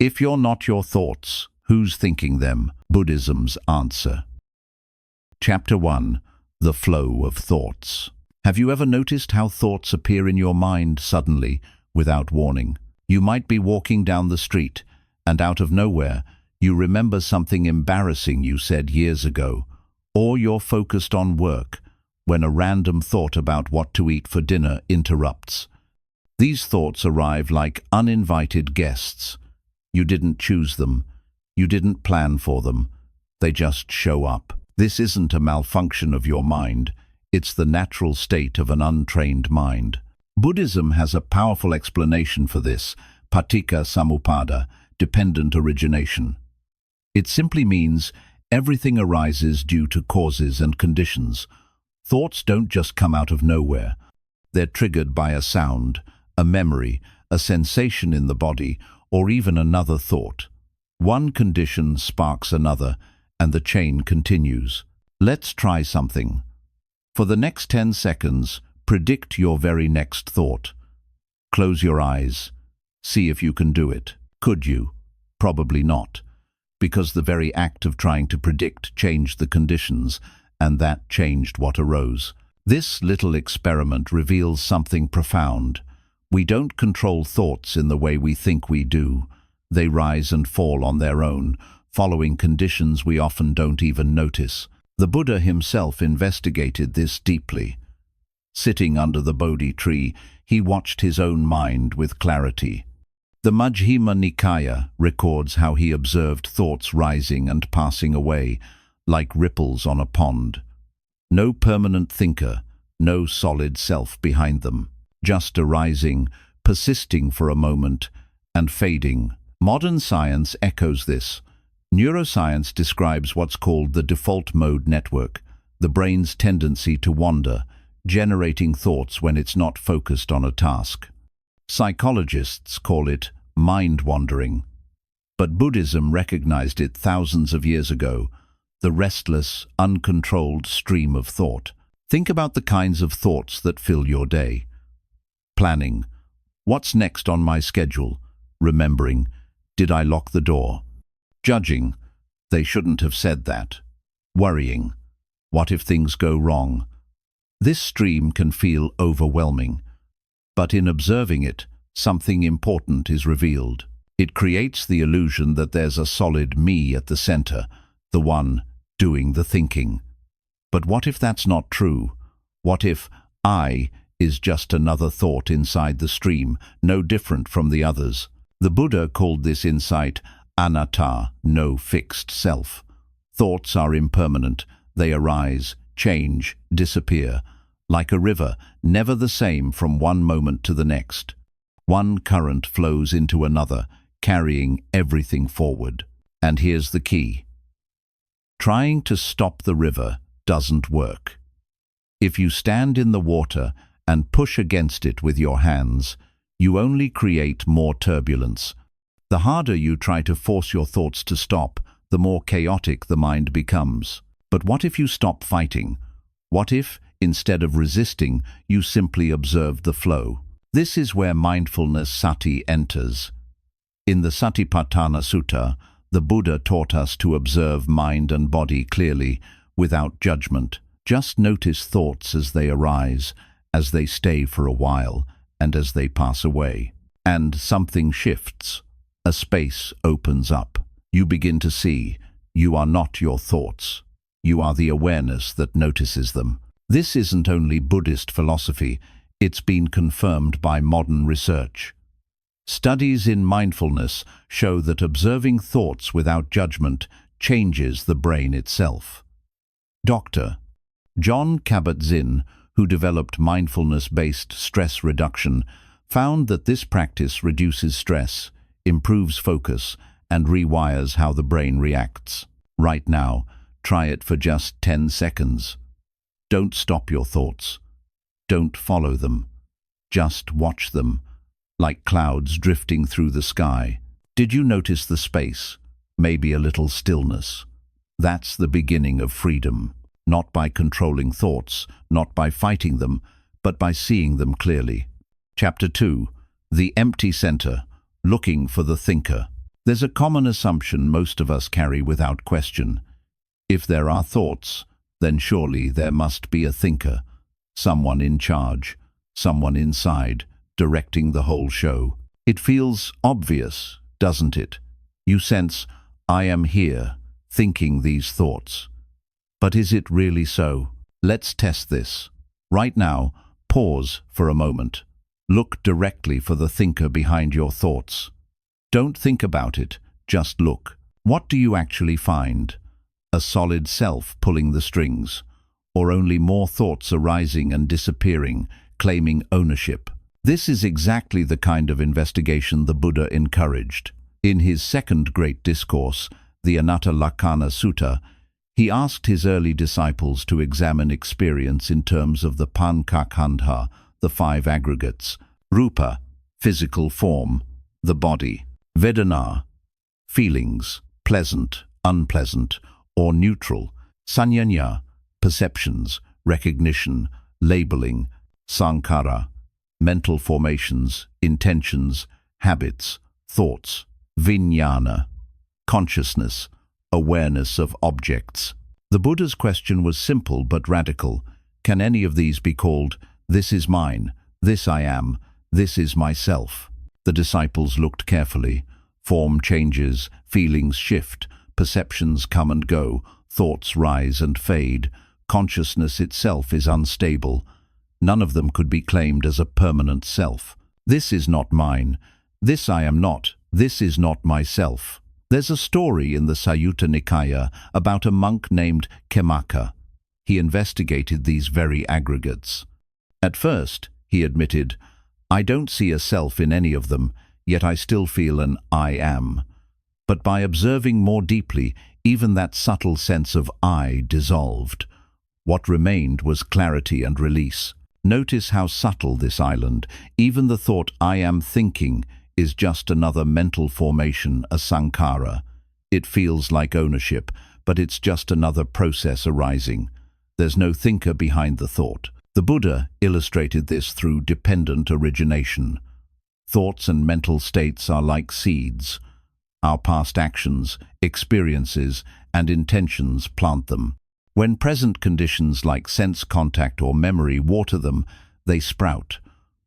If you're not your thoughts, who's thinking them? Buddhism's answer. Chapter 1. The Flow of Thoughts. Have you ever noticed how thoughts appear in your mind suddenly, without warning? You might be walking down the street, and out of nowhere, you remember something embarrassing you said years ago, or you're focused on work, when a random thought about what to eat for dinner interrupts. These thoughts arrive like uninvited guests. You didn't choose them. You didn't plan for them. They just show up. This isn't a malfunction of your mind. It's the natural state of an untrained mind. Buddhism has a powerful explanation for this, paṭicca-samuppāda, dependent origination. It simply means everything arises due to causes and conditions. Thoughts don't just come out of nowhere. They're triggered by a sound, a memory, a sensation in the body, or even another thought. One condition sparks another, and the chain continues. Let's try something. For the next 10 seconds, predict your very next thought. Close your eyes. See if you can do it. Could you? Probably not, because the very act of trying to predict changed the conditions, and that changed what arose. This little experiment reveals something profound. We don't control thoughts in the way we think we do. They rise and fall on their own, following conditions we often don't even notice. The Buddha himself investigated this deeply. Sitting under the Bodhi tree, he watched his own mind with clarity. The Majjhima Nikaya records how he observed thoughts rising and passing away, like ripples on a pond. No permanent thinker, no solid self behind them. Just arising, persisting for a moment, and fading. Modern science echoes this. Neuroscience describes what's called the default mode network, the brain's tendency to wander, generating thoughts when it's not focused on a task. Psychologists call it mind-wandering. But Buddhism recognized it thousands of years ago, the restless, uncontrolled stream of thought. Think about the kinds of thoughts that fill your day. Planning. What's next on my schedule? Remembering. Did I lock the door? Judging. They shouldn't have said that. Worrying. What if things go wrong? This stream can feel overwhelming, but in observing it, something important is revealed. It creates the illusion that there's a solid me at the center, the one doing the thinking. But what if that's not true? What if I is just another thought inside the stream, no different from the others? The Buddha called this insight anattā, no fixed self. Thoughts are impermanent. They arise, change, disappear. Like a river, never the same from one moment to the next. One current flows into another, carrying everything forward. And here's the key. Trying to stop the river doesn't work. If you stand in the water and push against it with your hands, you only create more turbulence. The harder you try to force your thoughts to stop, the more chaotic the mind becomes. But what if you stop fighting? What if, instead of resisting, you simply observed the flow? This is where mindfulness sati enters. In the Satipatthana Sutta, the Buddha taught us to observe mind and body clearly, without judgment. Just notice thoughts as they arise, as they stay for a while, and as they pass away. And something shifts. A space opens up. You begin to see you are not your thoughts. You are the awareness that notices them. This isn't only Buddhist philosophy, it's been confirmed by modern research. Studies in mindfulness show that observing thoughts without judgment changes the brain itself. Dr. Jon Kabat-Zinn, who developed mindfulness-based stress reduction, found that this practice reduces stress, improves focus, and rewires how the brain reacts. Right now, try it for just 10 seconds. Don't stop your thoughts. Don't follow them. Just watch them, like clouds drifting through the sky. Did you notice the space? Maybe a little stillness. That's the beginning of freedom. Not by controlling thoughts, not by fighting them, but by seeing them clearly. Chapter 2. The Empty Center. Looking for the Thinker. There's a common assumption most of us carry without question. If there are thoughts, then surely there must be a thinker, someone in charge, someone inside, directing the whole show. It feels obvious, doesn't it? You sense, I am here, thinking these thoughts. But is it really so? Let's test this. Right now, pause for a moment. Look directly for the thinker behind your thoughts. Don't think about it, just look. What do you actually find? A solid self pulling the strings, or only more thoughts arising and disappearing, claiming ownership? This is exactly the kind of investigation the Buddha encouraged. In his second great discourse, the Anattā Sutta, he asked his early disciples to examine experience in terms of the paṭicca-samuppāda, the five aggregates: rupa, physical form, the body; vedana, feelings, pleasant, unpleasant, or neutral; saññā, perceptions, recognition, labeling; sankhara, mental formations, intentions, habits, thoughts; viññāna, consciousness, awareness of objects. The Buddha's question was simple but radical. Can any of these be called, this is mine, this I am, this is myself? The disciples looked carefully. Form changes, feelings shift, perceptions come and go, thoughts rise and fade, consciousness itself is unstable. None of them could be claimed as a permanent self. This is not mine, this I am not, this is not myself. There's a story in the Sutta Nikaya about a monk named Kemaka. He investigated these very aggregates. At first, he admitted, I don't see a self in any of them, yet I still feel an I am. But by observing more deeply, even that subtle sense of I dissolved. What remained was clarity and release. Notice how subtle this island, even the thought I am thinking, is just another mental formation, a sankhara. It feels like ownership, but it's just another process arising. There's no thinker behind the thought. The Buddha illustrated this through dependent origination. Thoughts and mental states are like seeds. Our past actions, experiences, and intentions plant them. When present conditions like sense contact or memory water them, they sprout.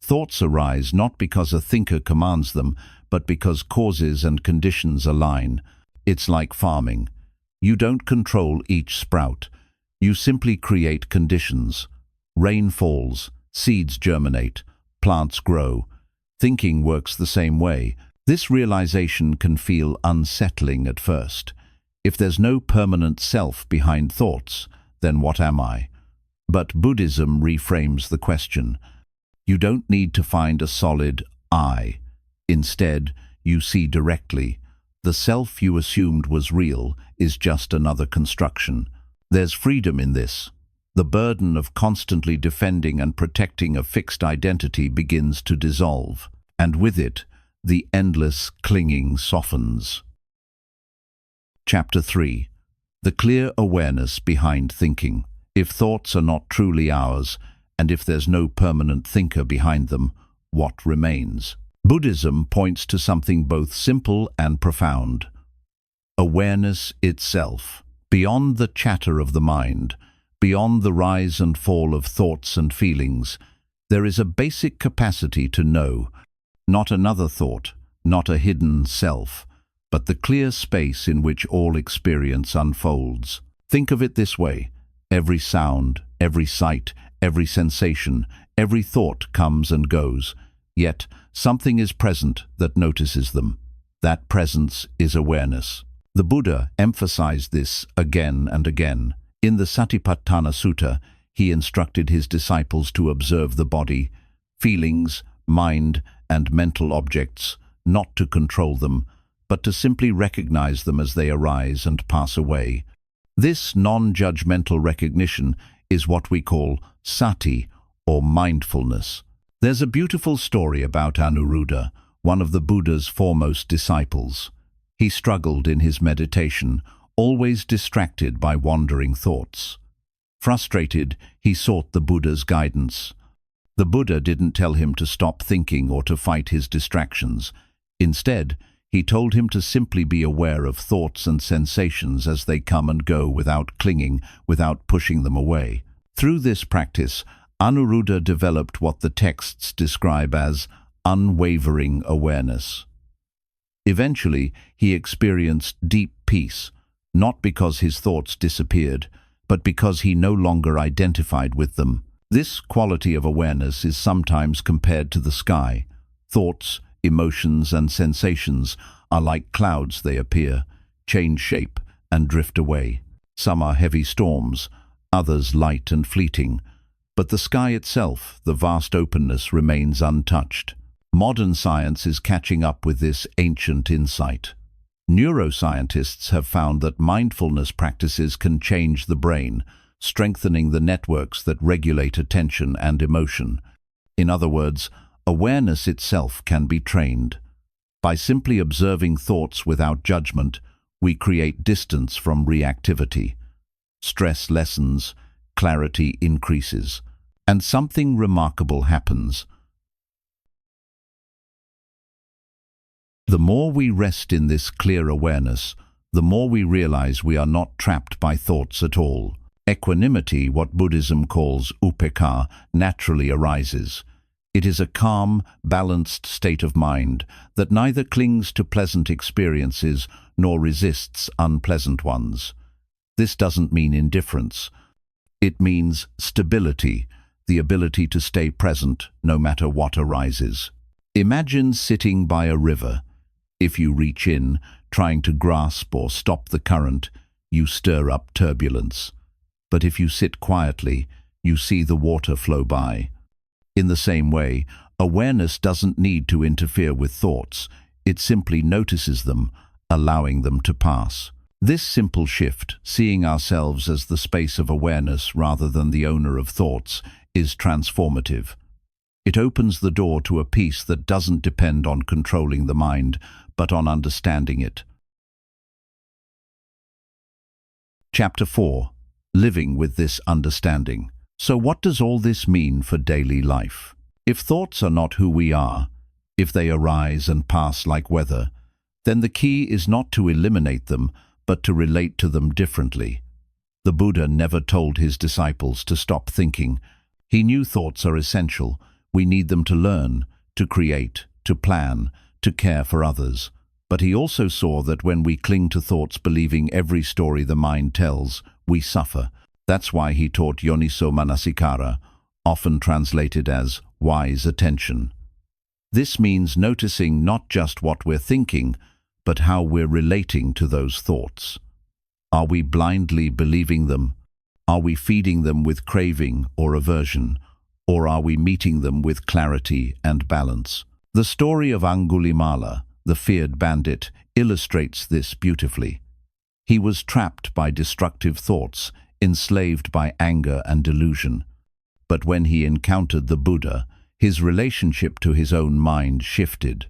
Thoughts arise not because a thinker commands them, but because causes and conditions align. It's like farming. You don't control each sprout. You simply create conditions. Rain falls, seeds germinate, plants grow. Thinking works the same way. This realization can feel unsettling at first. If there's no permanent self behind thoughts, then what am I? But Buddhism reframes the question. You don't need to find a solid I. Instead, you see directly. The self you assumed was real is just another construction. There's freedom in this. The burden of constantly defending and protecting a fixed identity begins to dissolve, and with it, the endless clinging softens. Chapter 3. The clear awareness behind thinking. If thoughts are not truly ours, and if there's no permanent thinker behind them, what remains? Buddhism points to something both simple and profound. Awareness itself. Beyond the chatter of the mind, beyond the rise and fall of thoughts and feelings, there is a basic capacity to know, not another thought, not a hidden self, but the clear space in which all experience unfolds. Think of it this way. Every sound, every sight, every sensation, every thought comes and goes, yet something is present that notices them. That presence is awareness. The Buddha emphasized this again and again. In the Satipatthana Sutta, he instructed his disciples to observe the body, feelings, mind, and mental objects, not to control them, but to simply recognize them as they arise and pass away. This non-judgmental recognition is what we call sati, or mindfulness. There's a beautiful story about Anuruddha, one of the Buddha's foremost disciples. He struggled in his meditation, always distracted by wandering thoughts. Frustrated, he sought the Buddha's guidance. The Buddha didn't tell him to stop thinking or to fight his distractions. Instead, he He told him to simply be aware of thoughts and sensations as they come and go without clinging, without pushing them away. Through this practice, Anuruddha developed what the texts describe as unwavering awareness. Eventually, he experienced deep peace, not because his thoughts disappeared, but because he no longer identified with them. This quality of awareness is sometimes compared to the sky. Thoughts, emotions, and sensations are like clouds. They appear, change shape, and drift away. Some are heavy storms, others light and fleeting. But the sky itself, the vast openness, remains untouched. Modern science is catching up with this ancient insight. Neuroscientists have found that mindfulness practices can change the brain, strengthening the networks that regulate attention and emotion. In other words, awareness itself can be trained. By simply observing thoughts without judgment, we create distance from reactivity. Stress lessens, clarity increases, and something remarkable happens. The more we rest in this clear awareness, the more we realize we are not trapped by thoughts at all. Equanimity, what Buddhism calls upekkha, naturally arises. It is a calm, balanced state of mind that neither clings to pleasant experiences nor resists unpleasant ones. This doesn't mean indifference. It means stability, the ability to stay present no matter what arises. Imagine sitting by a river. If you reach in, trying to grasp or stop the current, you stir up turbulence. But if you sit quietly, you see the water flow by. In the same way, awareness doesn't need to interfere with thoughts. It simply notices them, allowing them to pass. This simple shift, seeing ourselves as the space of awareness rather than the owner of thoughts, is transformative. It opens the door to a peace that doesn't depend on controlling the mind, but on understanding it. Chapter 4. Living with this understanding. So what does all this mean for daily life? If thoughts are not who we are, if they arise and pass like weather, then the key is not to eliminate them, but to relate to them differently. The Buddha never told his disciples to stop thinking. He knew thoughts are essential. We need them to learn, to create, to plan, to care for others. But he also saw that when we cling to thoughts believing every story the mind tells, we suffer. That's why he taught yoniso manasikara, often translated as wise attention. This means noticing not just what we're thinking, but how we're relating to those thoughts. Are we blindly believing them? Are we feeding them with craving or aversion? Or are we meeting them with clarity and balance? The story of Angulimala, the feared bandit, illustrates this beautifully. He was trapped by destructive thoughts, enslaved by anger and delusion. But when he encountered the Buddha, his relationship to his own mind shifted.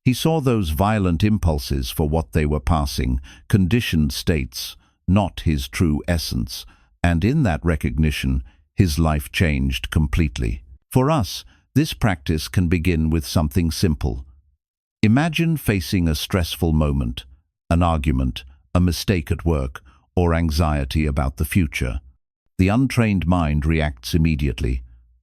He saw those violent impulses for what they were passing, conditioned states, not his true essence, and in that recognition, his life changed completely. For us, this practice can begin with something simple. Imagine facing a stressful moment, an argument, a mistake at work, or anxiety about the future. The untrained mind reacts immediately.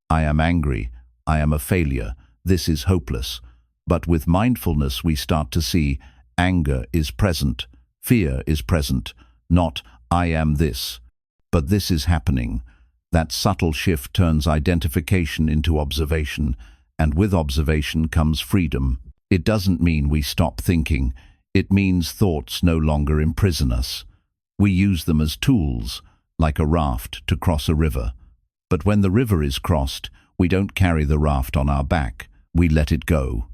I am angry. I am a failure. This is hopeless. But with mindfulness we start to see anger is present, fear is present, not I am this, but this is happening. That subtle shift turns identification into observation, and with observation comes freedom. It doesn't mean we stop thinking. It means thoughts no longer imprison us. We use them as tools, like a raft to cross a river. But when the river is crossed, we don't carry the raft on our back. We let it go.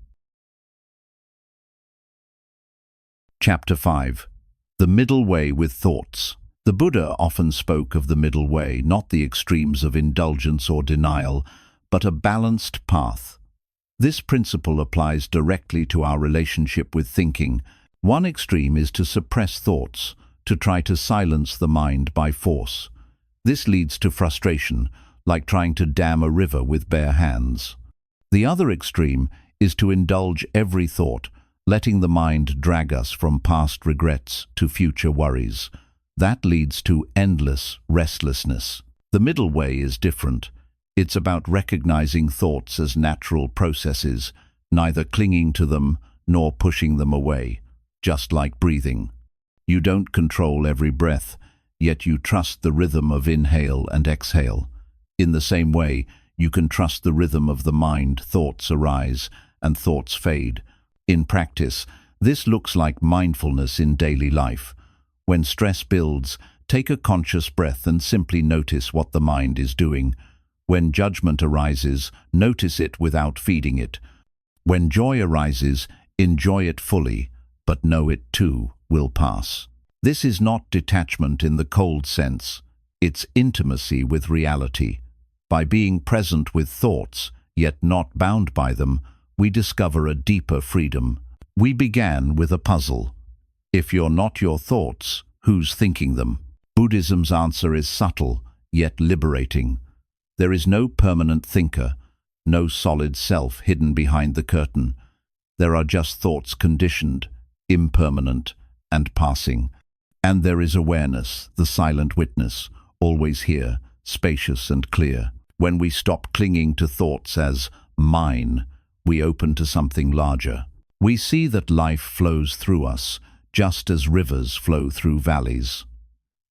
Chapter 5. The Middle Way with Thoughts. The Buddha often spoke of the middle way, not the extremes of indulgence or denial, but a balanced path. This principle applies directly to our relationship with thinking. One extreme is to suppress thoughts, to try to silence the mind by force. This leads to frustration, like trying to dam a river with bare hands. The other extreme is to indulge every thought, letting the mind drag us from past regrets to future worries. That leads to endless restlessness. The middle way is different. It's about recognizing thoughts as natural processes, neither clinging to them nor pushing them away, just like breathing. You don't control every breath, yet you trust the rhythm of inhale and exhale. In the same way, you can trust the rhythm of the mind. Thoughts arise and thoughts fade. In practice, this looks like mindfulness in daily life. When stress builds, take a conscious breath and simply notice what the mind is doing. When judgment arises, notice it without feeding it. When joy arises, enjoy it fully, but know it too will pass. This is not detachment in the cold sense. It's intimacy with reality. By being present with thoughts, yet not bound by them, we discover a deeper freedom. We began with a puzzle. If you're not your thoughts, who's thinking them? Buddhism's answer is subtle, yet liberating. There is no permanent thinker, no solid self hidden behind the curtain. There are just thoughts conditioned, impermanent, and passing. And there is awareness, the silent witness, always here, spacious and clear. When we stop clinging to thoughts as mine, we open to something larger. We see that life flows through us, just as rivers flow through valleys.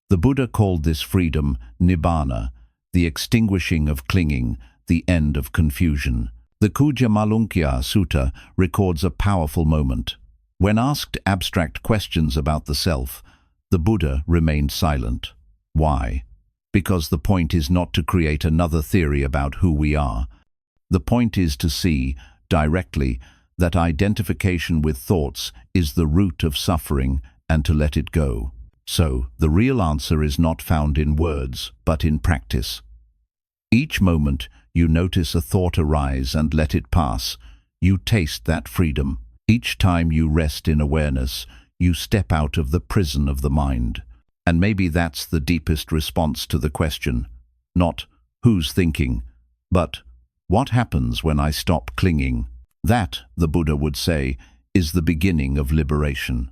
The Buddha called this freedom nibbana, the extinguishing of clinging, the end of confusion. The Kujamalunkya Sutta records a powerful moment. When asked abstract questions about the self, the Buddha remained silent. Why? Because the point is not to create another theory about who we are. The point is to see, directly, that identification with thoughts is the root of suffering and to let it go. So, the real answer is not found in words, but in practice. Each moment you notice a thought arise and let it pass, you taste that freedom. Each time you rest in awareness, you step out of the prison of the mind. And maybe that's the deepest response to the question, not who's thinking, but what happens when I stop clinging? That, the Buddha would say, is the beginning of liberation.